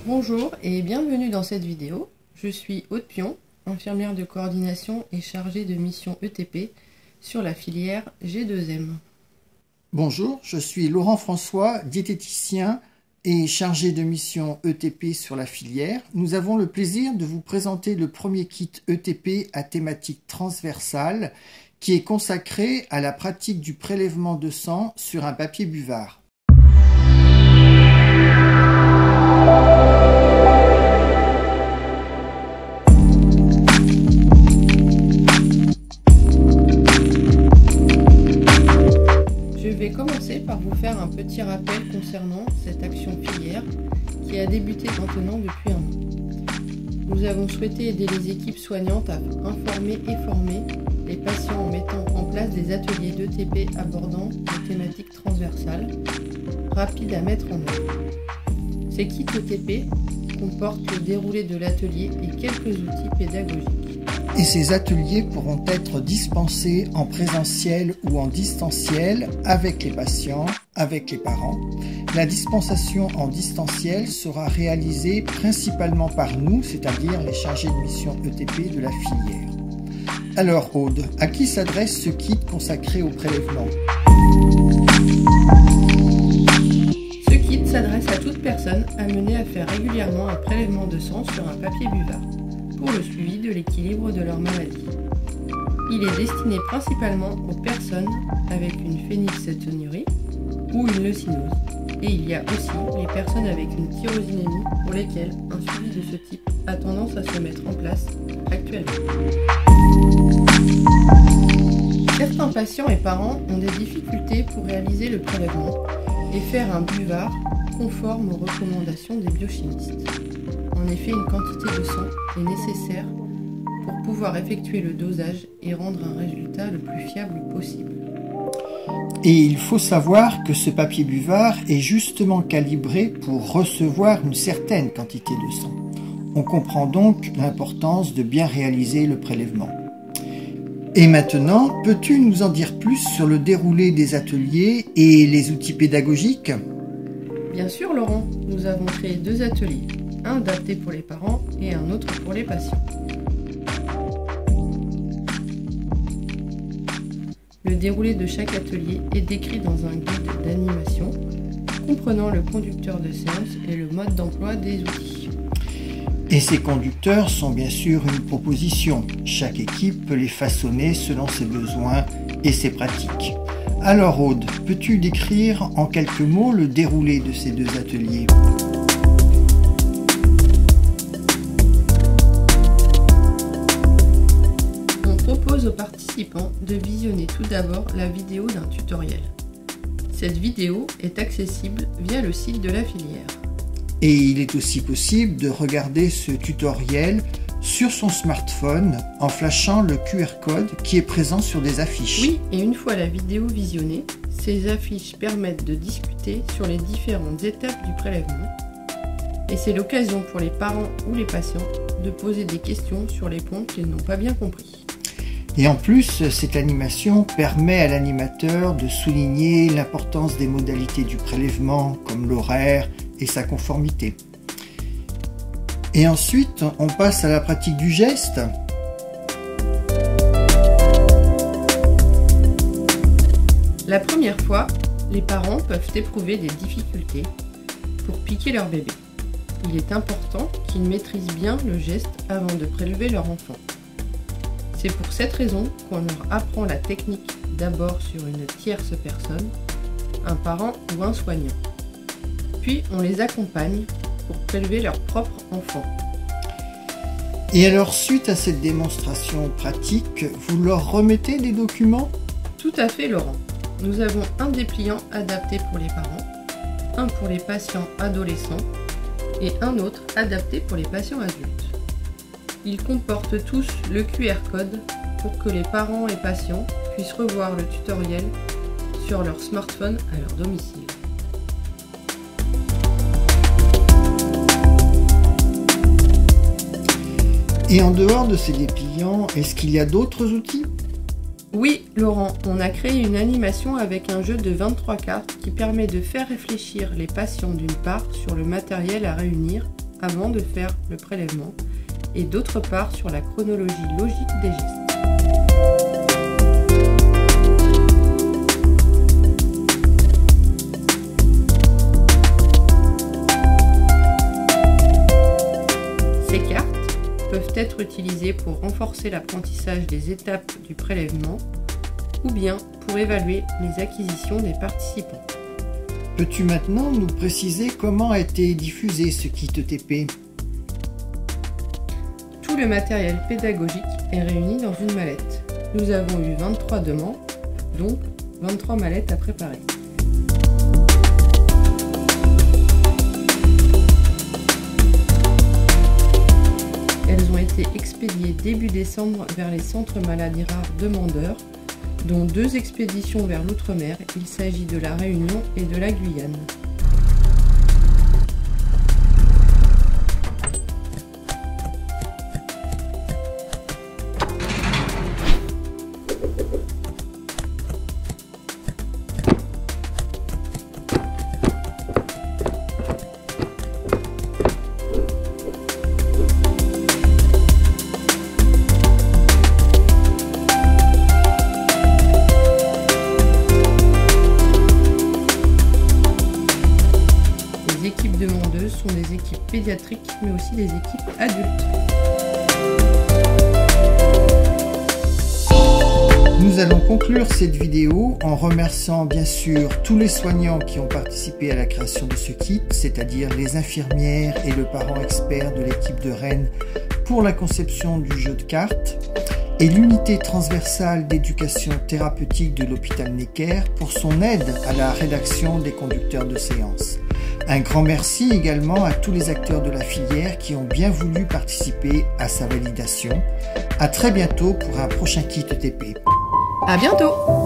Bonjour et bienvenue dans cette vidéo. Je suis Aude Pion, infirmière de coordination et chargée de mission ETP sur la filière G2M. Bonjour, je suis Laurent François, diététicien et chargé de mission ETP sur la filière. Nous avons le plaisir de vous présenter le premier kit ETP à thématique transversale qui est consacré à la pratique du prélèvement de sang sur un papier buvard. Je vais commencer par vous faire un petit rappel concernant cette action filière qui a débuté maintenant depuis un an. Nous avons souhaité aider les équipes soignantes à informer et former les patients en mettant en place des ateliers d'ETP abordant des thématiques transversales, rapides à mettre en œuvre. Ces kits ETP comportent le déroulé de l'atelier et quelques outils pédagogiques. Et ces ateliers pourront être dispensés en présentiel ou en distanciel avec les patients, avec les parents. La dispensation en distanciel sera réalisée principalement par nous, c'est-à-dire les chargés de mission ETP de la filière. Alors Aude, à qui s'adresse ce kit consacré au prélèvement? Ce kit s'adresse à toute personne amenée à faire régulièrement un prélèvement de sang sur un papier buvard pour le suivi de l'équilibre de leur maladie. Il est destiné principalement aux personnes avec une phénylcétonurie ou une leucinose. Et il y a aussi les personnes avec une tyrosinémie pour lesquelles un suivi de ce type a tendance à se mettre en place actuellement. Certains patients et parents ont des difficultés pour réaliser le prélèvement et faire un buvard conforme aux recommandations des biochimistes. En effet, une quantité de sang est nécessaire pour pouvoir effectuer le dosage et rendre un résultat le plus fiable possible. Et il faut savoir que ce papier buvard est justement calibré pour recevoir une certaine quantité de sang. On comprend donc l'importance de bien réaliser le prélèvement. Et maintenant, peux-tu nous en dire plus sur le déroulé des ateliers et les outils pédagogiques? Bien sûr Laurent, nous avons créé 2 ateliers, un adapté pour les parents et un autre pour les patients. Le déroulé de chaque atelier est décrit dans un guide d'animation comprenant le conducteur de séance et le mode d'emploi des outils. Et ces conducteurs sont bien sûr une proposition. Chaque équipe peut les façonner selon ses besoins et ses pratiques. Alors Aude, peux-tu décrire en quelques mots le déroulé de ces 2 ateliers? On propose aux participants de visionner tout d'abord la vidéo d'un tutoriel. Cette vidéo est accessible via le site de la filière. Et il est aussi possible de regarder ce tutoriel sur son smartphone en flashant le QR code qui est présent sur des affiches. Oui, et une fois la vidéo visionnée, ces affiches permettent de discuter sur les différentes étapes du prélèvement. Et c'est l'occasion pour les parents ou les patients de poser des questions sur les points qu'ils n'ont pas bien compris. Et en plus, cette animation permet à l'animateur de souligner l'importance des modalités du prélèvement, comme l'horaire et sa conformité. Et ensuite, on passe à la pratique du geste. La première fois, les parents peuvent éprouver des difficultés pour piquer leur bébé. Il est important qu'ils maîtrisent bien le geste avant de prélever leur enfant. C'est pour cette raison qu'on leur apprend la technique d'abord sur une tierce personne, un parent ou un soignant. Puis on les accompagne pour prélever leur propre enfant. Et alors, suite à cette démonstration pratique, vous leur remettez des documents? Tout à fait Laurent. Nous avons un dépliant adapté pour les parents, un pour les patients adolescents et un autre adapté pour les patients adultes. Ils comportent tous le QR code pour que les parents et patients puissent revoir le tutoriel sur leur smartphone à leur domicile. Et en dehors de ces dépliants, est-ce qu'il y a d'autres outils? Oui, Laurent, on a créé une animation avec un jeu de 23 cartes qui permet de faire réfléchir les patients d'une part sur le matériel à réunir avant de faire le prélèvement et d'autre part sur la chronologie logique des gestes. Ces cartes peuvent être utilisées pour renforcer l'apprentissage des étapes du prélèvement ou bien pour évaluer les acquisitions des participants. Peux-tu maintenant nous préciser comment a été diffusé ce kit ETP? Tout le matériel pédagogique est réuni dans une mallette. Nous avons eu 23 demandes, donc 23 mallettes à préparer. Elles ont été expédiées début décembre vers les centres maladies rares demandeurs, dont 2 expéditions vers l'outre-mer. Il s'agit de la Réunion et de la Guyane. Les équipes demandeuses sont des équipes pédiatriques, mais aussi des équipes adultes. Nous allons conclure cette vidéo en remerciant bien sûr tous les soignants qui ont participé à la création de ce kit, c'est-à-dire les infirmières et le parent expert de l'équipe de Rennes pour la conception du jeu de cartes, et l'unité transversale d'éducation thérapeutique de l'hôpital Necker pour son aide à la rédaction des conducteurs de séance. Un grand merci également à tous les acteurs de la filière qui ont bien voulu participer à sa validation. À très bientôt pour un prochain kit ETP. À bientôt!